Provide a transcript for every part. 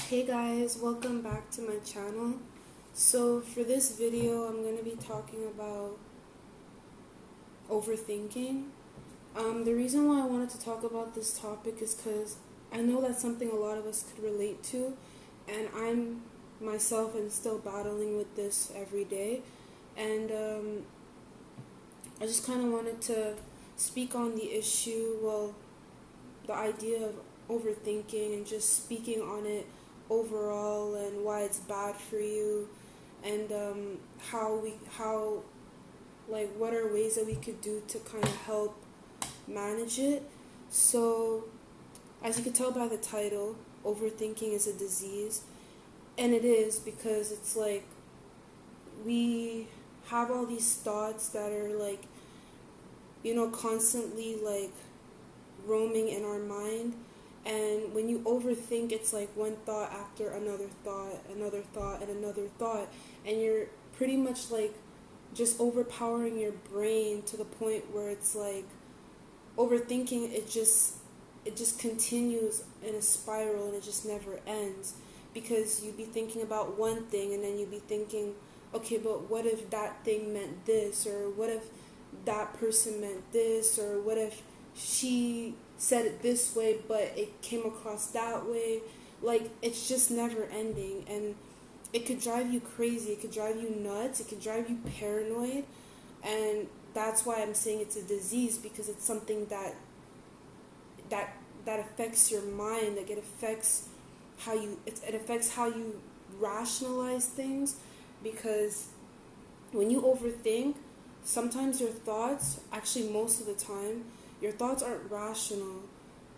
Hey guys, welcome back to my channel. So for this video, I'm going to be talking about overthinking. The reason why I wanted to talk about this topic is because I know that's something a lot of us could relate to, and I'm myself and still battling with this every day. And I just kind of wanted to speak on the issue, the idea of overthinking and just speaking on it overall and why it's bad for you, and what are ways that we could do to kind of help manage it. So as you can tell by the title, overthinking is a disease, and it is because it's like we have all these thoughts that are constantly roaming in our mind. And when you overthink, it's like one thought after another thought, and another thought, and you're pretty much just overpowering your brain to the point where it's like overthinking, it just continues in a spiral and it just never ends, because you'd be thinking about one thing and then you'd be thinking, okay, but what if that thing meant this, or what if that person meant this, or what if she said it this way but it came across that way. It's just never ending, and it could drive you crazy, it could drive you nuts, it could drive you paranoid. And that's why I'm saying it's a disease, because it's something that affects your mind. It affects how you rationalize things, because when you overthink, sometimes your thoughts, actually most of the time, your thoughts aren't rational,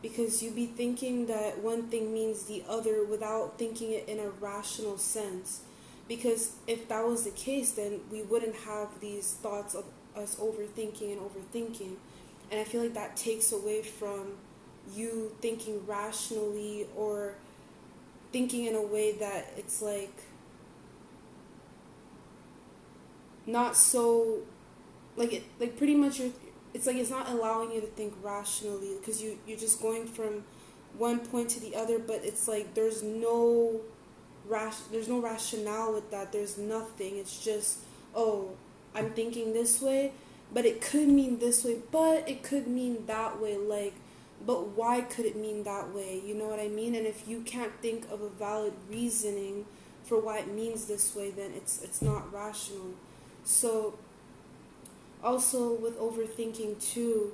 because you be thinking that one thing means the other without thinking it in a rational sense. Because if that was the case, then we wouldn't have these thoughts of us overthinking. And I feel like that takes away from you thinking rationally, or thinking in a way that it's not so pretty much it's not allowing you to think rationally, because you're just going from one point to the other, but it's like there's no rationale with that. There's nothing. It's just, oh, I'm thinking this way, but it could mean this way, but it could mean that way. But why could it mean that way? You know what I mean? And if you can't think of a valid reasoning for why it means this way, then it's not rational. So also with overthinking too,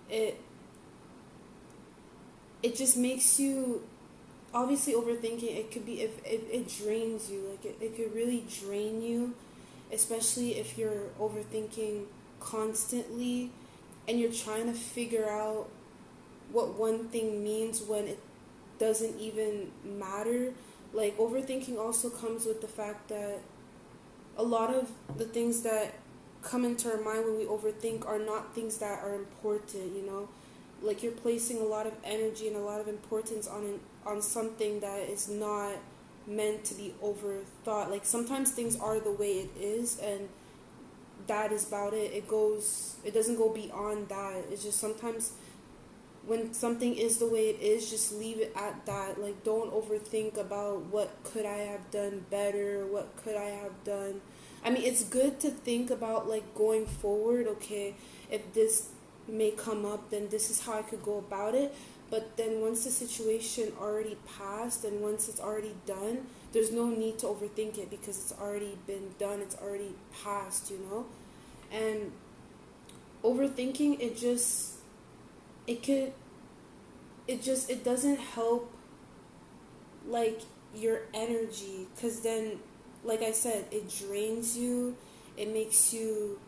it just makes you, obviously overthinking, it could be, if it drains you, it could really drain you, especially if you're overthinking constantly and you're trying to figure out what one thing means when it doesn't even matter. Overthinking also comes with the fact that a lot of the things that come into our mind when we overthink are not things that are important, you're placing a lot of energy and a lot of importance on something that is not meant to be overthought. Sometimes things are the way it is, and that is about it. It doesn't go beyond that. It's just sometimes when something is the way it is, just leave it at that. Don't overthink about what could I have done better, what could I have done. I mean, it's good to think about going forward, okay, if this may come up, then this is how I could go about it. But then once the situation already passed and once it's already done, there's no need to overthink it, because it's already been done, it's already passed, And overthinking, it doesn't help your energy, because then, like I said, it drains you, it makes you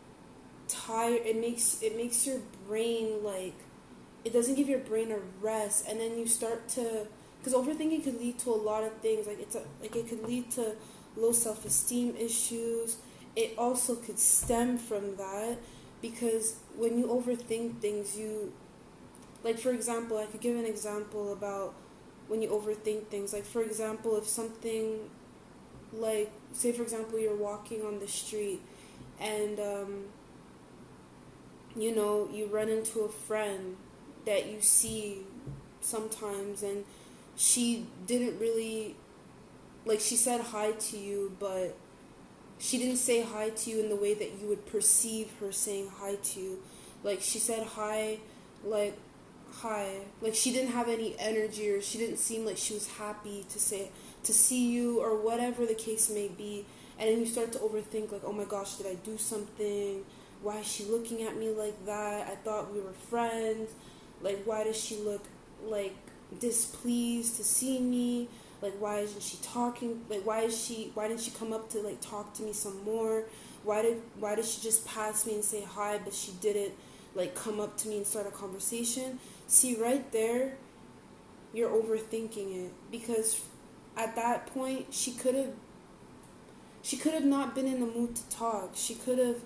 tired, it makes your brain, it doesn't give your brain a rest, and then you start to, because overthinking could lead to a lot of things, it could lead to low self-esteem issues. It also could stem from that, because when you overthink things, for example, I could give an example about when you overthink things. For example, if something, say for example, you're walking on the street and you run into a friend that you see sometimes, and she didn't really like she said hi to you, but she didn't say hi to you in the way that you would perceive her saying hi to you. Like she said hi, like hi, like she didn't have any energy, or she didn't seem like she was happy to see you, or whatever the case may be. And then you start to overthink, like, oh my gosh, did I do something? Why is she looking at me like that? I thought we were friends. Like, why does she look like displeased to see me? Like, why isn't she talking? Like, why didn't she come up to like talk to me some more? Why did she just pass me and say hi, but she didn't like come up to me and start a conversation? See, right there, you're overthinking it, because at that point she could have not been in the mood to talk. She could have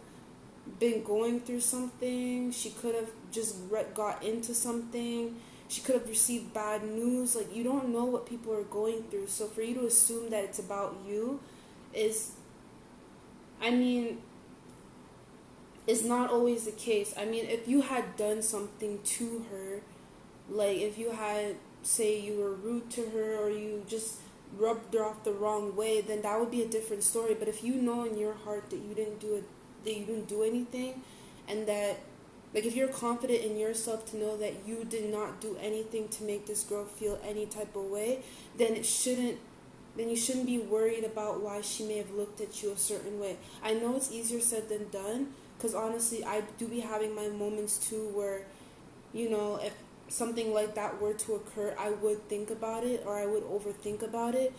been going through something. She could have just got into something. She could have received bad news. Like, you don't know what people are going through. So for you to assume that it's about you is, I mean, is not always the case. I mean, if you had done something to her, like if you had, say, you were rude to her, or you just rubbed her off the wrong way, then that would be a different story. But if you know in your heart that you didn't do anything, and that, like, if you're confident in yourself to know that you did not do anything to make this girl feel any type of way, then you shouldn't be worried about why she may have looked at you a certain way. I know it's easier said than done, because honestly, I do be having my moments too where, if something like that were to occur, I would think about it, or I would overthink about it.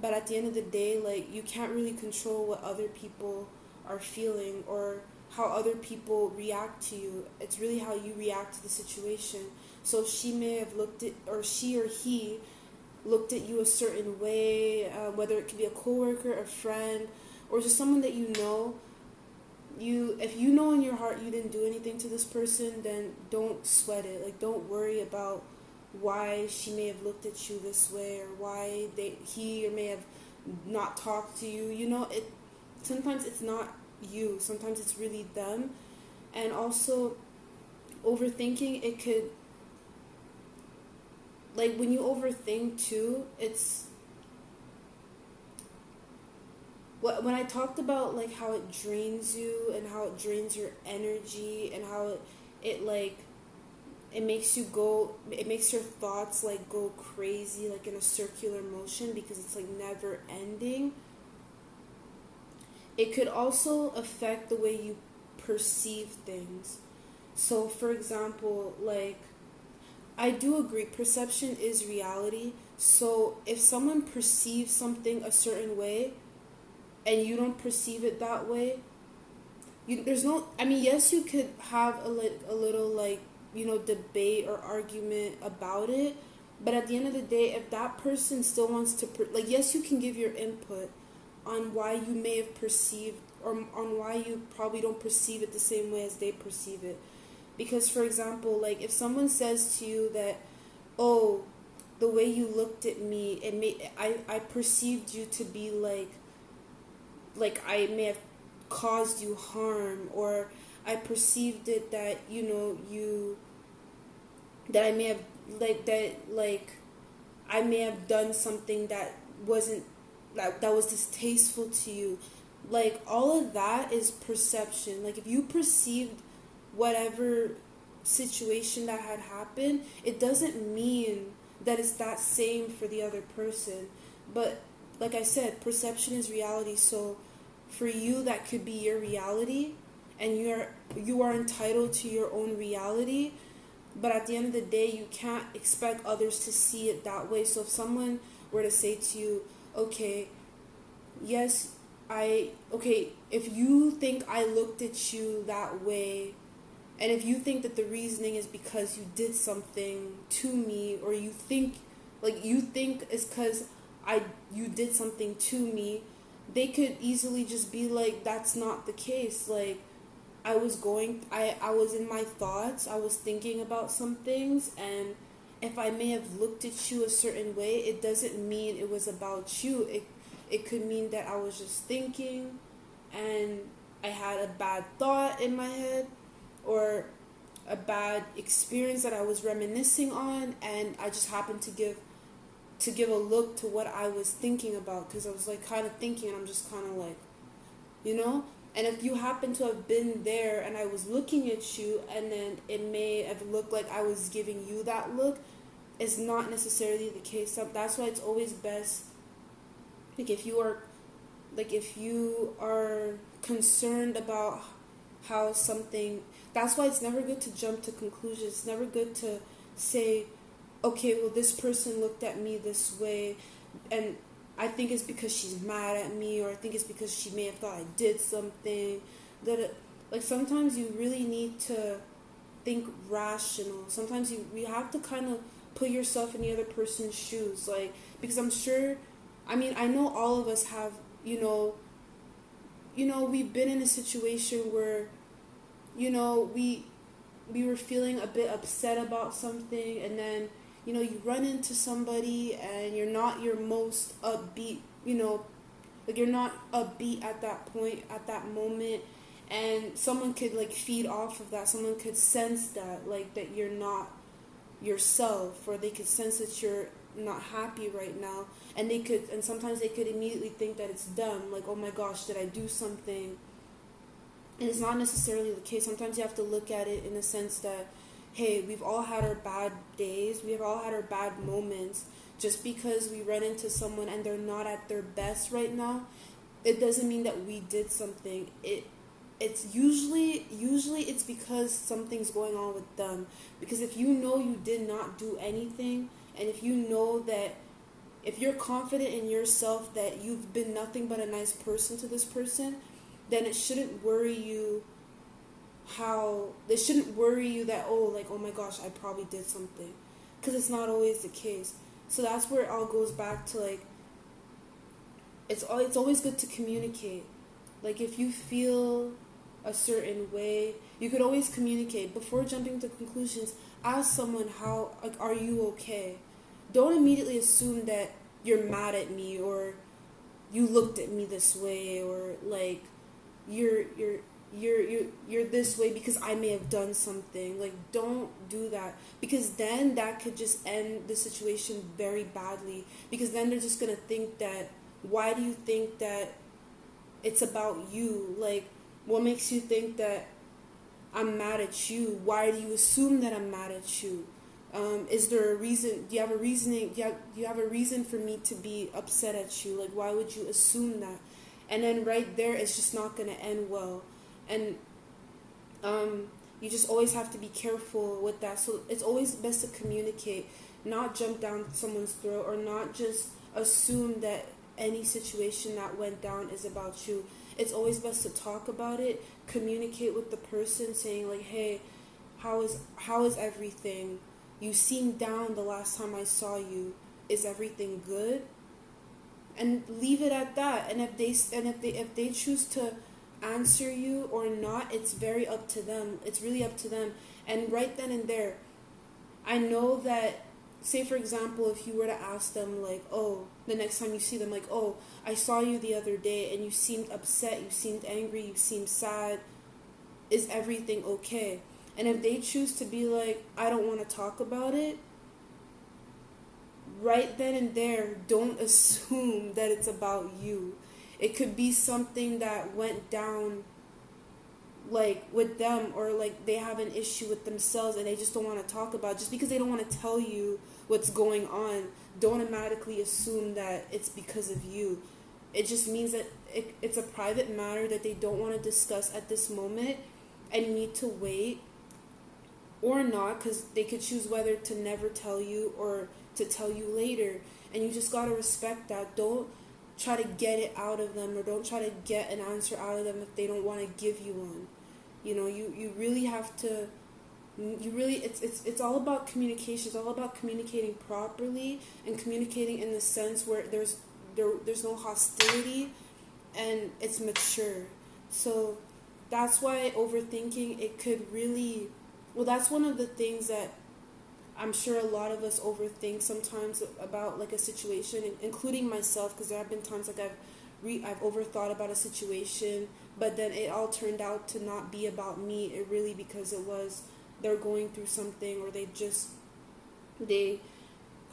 But at the end of the day, like, you can't really control what other people are feeling, or how other people react to you. It's really how you react to the situation. So she may have she or he looked at you a certain way, whether it could be a coworker, a friend, or just someone that you know. If you know in your heart you didn't do anything to this person, then don't sweat it. Like, don't worry about why she may have looked at you this way, or why he or may have not talked to you. Sometimes it's not you. Sometimes it's really them. And also, overthinking, it could, like, when you overthink too, it's, when I talked about like how it drains you, and how it drains your energy, and how it makes your thoughts like go crazy, like in a circular motion, because it's like never ending. It could also affect the way you perceive things. So for example, like, I do agree, perception is reality. So if someone perceives something a certain way, and you don't perceive it that way, yes, you could have a little, like, debate or argument about it, but at the end of the day, if that person still wants to, yes, you can give your input on why you may have perceived, or on why you probably don't perceive it the same way as they perceive it. Because, for example, like, if someone says to you that, oh, the way you looked at me, I perceived you to be like I may have caused you harm, or I perceived it that, that I may have, I may have done something that was distasteful to you. Like, all of that is perception. Like, if you perceived whatever situation that had happened, it doesn't mean that it's that same for the other person. But like I said, perception is reality. So for you, that could be your reality, and you are entitled to your own reality. But at the end of the day, you can't expect others to see it that way. So if someone were to say to you, okay, if you think I looked at you that way, and if you think that the reasoning is because you did something to me, or you think it's because you did something to me, they could easily just be like, that's not the case. Like, I was in my thoughts, I was thinking about some things, and if I may have looked at you a certain way, it doesn't mean it was about you. It could mean that I was just thinking, and I had a bad thought in my head, or a bad experience that I was reminiscing on, and I just happened to to give a look to what I was thinking about, because I was like kind of thinking, and I'm just kind of like, you know. And if you happen to have been there and I was looking at you, and then it may have looked like I was giving you that look, it's not necessarily the case. So that's why it's always best, like if you are concerned about how something, that's why it's never good to jump to conclusions. It's never good to say, okay, well, this person looked at me this way, and I think it's because she's mad at me, or I think it's because she may have thought I did something. Like sometimes you really need to think rational. Sometimes you have to kind of put yourself in the other person's shoes, like, because I'm sure, I mean, I know all of us have, we've been in a situation where, we were feeling a bit upset about something, and then, you run into somebody and you're not your most upbeat, like you're not upbeat at that point, at that moment, and someone could like feed off of that. Someone could sense that, like, that you're not yourself, or they could sense that you're not happy right now, and sometimes they could immediately think that it's them, like, oh my gosh, did I do something? And it's not necessarily the case. Sometimes you have to look at it in the sense that, hey, we've all had our bad days, we've all had our bad moments. Just because we run into someone and they're not at their best right now, it doesn't mean that we did something. It's usually it's because something's going on with them. Because if you know you did not do anything, and if you know that, if you're confident in yourself that you've been nothing but a nice person to this person, then it shouldn't worry you that, oh my gosh, I probably did something. Because it's not always the case. So that's where it all goes back to, like, it's always good to communicate. Like, if you feel a certain way, you could always communicate. Before jumping to conclusions, ask someone, how, like, are you okay? Don't immediately assume that you're mad at me, or you looked at me this way, or like you're this way because I may have done something. Like, don't do that, because then that could just end the situation very badly, because then they're just gonna think that, why do you think that it's about you? Like, what makes you think that I'm mad at you? Why do you assume that I'm mad at you? Is there a reason? Do you have a reasoning? Do you have a reason for me to be upset at you? Like, why would you assume that? And then right there, it's just not going to end well. And you just always have to be careful with that. So it's always best to communicate, not jump down someone's throat, or not just assume that any situation that went down is about you. It's always best to talk about it, communicate with the person, saying like, hey, how is everything? You seemed down the last time I saw you. Is everything good? And leave it at that. And if they choose to answer you or not, it's very up to them. It's really up to them. And right then and there, I know that, say for example, if you were to ask them like, oh, the next time you see them, like, oh, I saw you the other day and you seemed upset, you seemed angry, you seemed sad. Is everything okay? And if they choose to be like, I don't want to talk about it, right then and there, don't assume that it's about you. It could be something that went down, like, with them, or like they have an issue with themselves and they just don't want to talk about it. Just because they don't want to tell you what's going on, don't automatically assume that it's because of you. It just means that it's a private matter that they don't want to discuss at this moment, and you need to wait or not, because they could choose whether to never tell you or to tell you later, and you just got to respect that. Don't try to get it out of them, or don't try to get an answer out of them if they don't want to give you one. You really have to, it's all about communication. It's all about communicating properly, and communicating in the sense where there's no hostility, and it's mature. So that's why overthinking, it could really, well, that's one of the things that I'm sure a lot of us overthink sometimes about, like, a situation, including myself, because there have been times like I've overthought about a situation, but then it all turned out to not be about me. It really, because it was, they're going through something, or they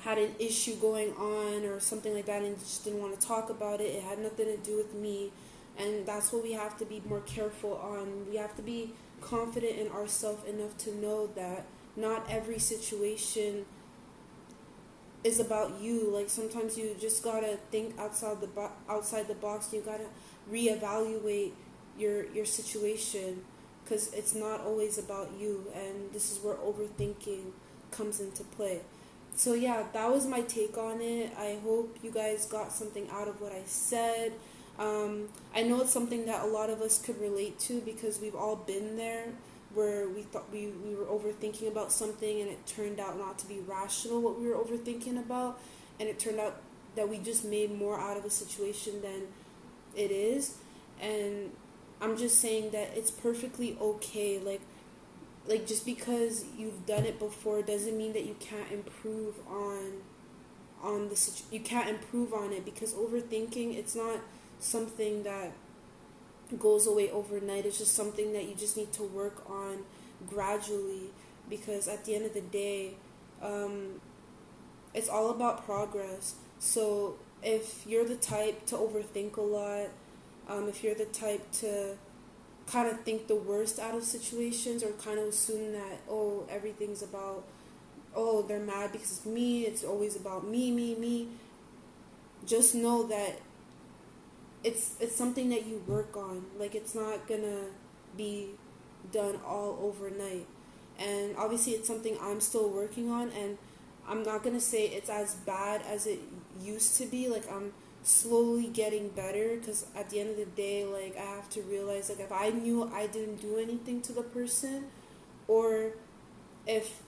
had an issue going on or something like that and just didn't want to talk about it. It had nothing to do with me. And that's what we have to be more careful on. We have to be confident in ourselves enough to know that not every situation is about you. Like sometimes you just gotta think outside the box. You gotta reevaluate your situation, because it's not always about you, and this is where overthinking comes into play. So yeah, that was my take on it. I hope you guys got something out of what I said. I know it's something that a lot of us could relate to, because we've all been there, where we thought we were overthinking about something and it turned out not to be rational what we were overthinking about, and it turned out that we just made more out of a situation than it is. And I'm just saying that it's perfectly okay. Like just because you've done it before doesn't mean that you can't improve on you can't improve on it, because overthinking, it's not something that goes away overnight. It's just something that you just need to work on gradually, because at the end of the day, it's all about progress. So if you're the type to overthink a lot, if you're the type to kind of think the worst out of situations, or kind of assume that, oh, everything's about, oh, they're mad because it's me, it's always about me, just know that it's something that you work on. Like, it's not gonna be done all overnight. And obviously it's something I'm still working on, and I'm not gonna say it's as bad as it used to be. Like, I'm slowly getting better, because at the end of the day, like, I have to realize, like, if I knew I didn't do anything to the person, or if,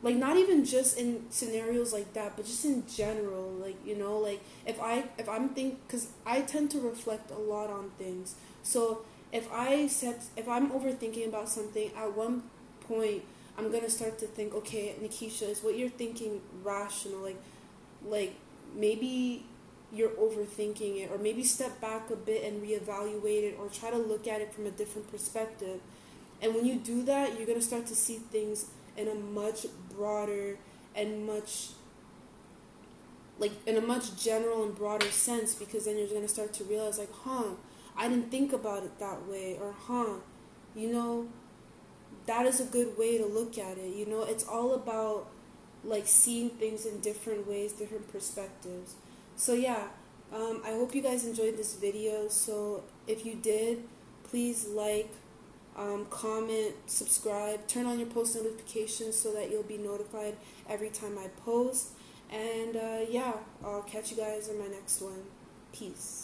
like, not even just in scenarios like that, but just in general, like, you know, like, if I'm because I tend to reflect a lot on things. So if I'm overthinking about something, at one point I'm gonna start to think, okay, Nikisha, is what you're thinking rational? Like maybe you're overthinking it, or maybe step back a bit and reevaluate it, or try to look at it from a different perspective. And when you do that, you're gonna start to see things in a much broader and in a much general and broader sense, because then you're going to start to realize, like, I didn't think about it that way, or you know, that is a good way to look at it. You know, it's all about, like, seeing things in different ways, different perspectives. So yeah, I hope you guys enjoyed this video. So if you did, please like, comment, subscribe, turn on your post notifications so that you'll be notified every time I post. And yeah, I'll catch you guys in my next one. Peace.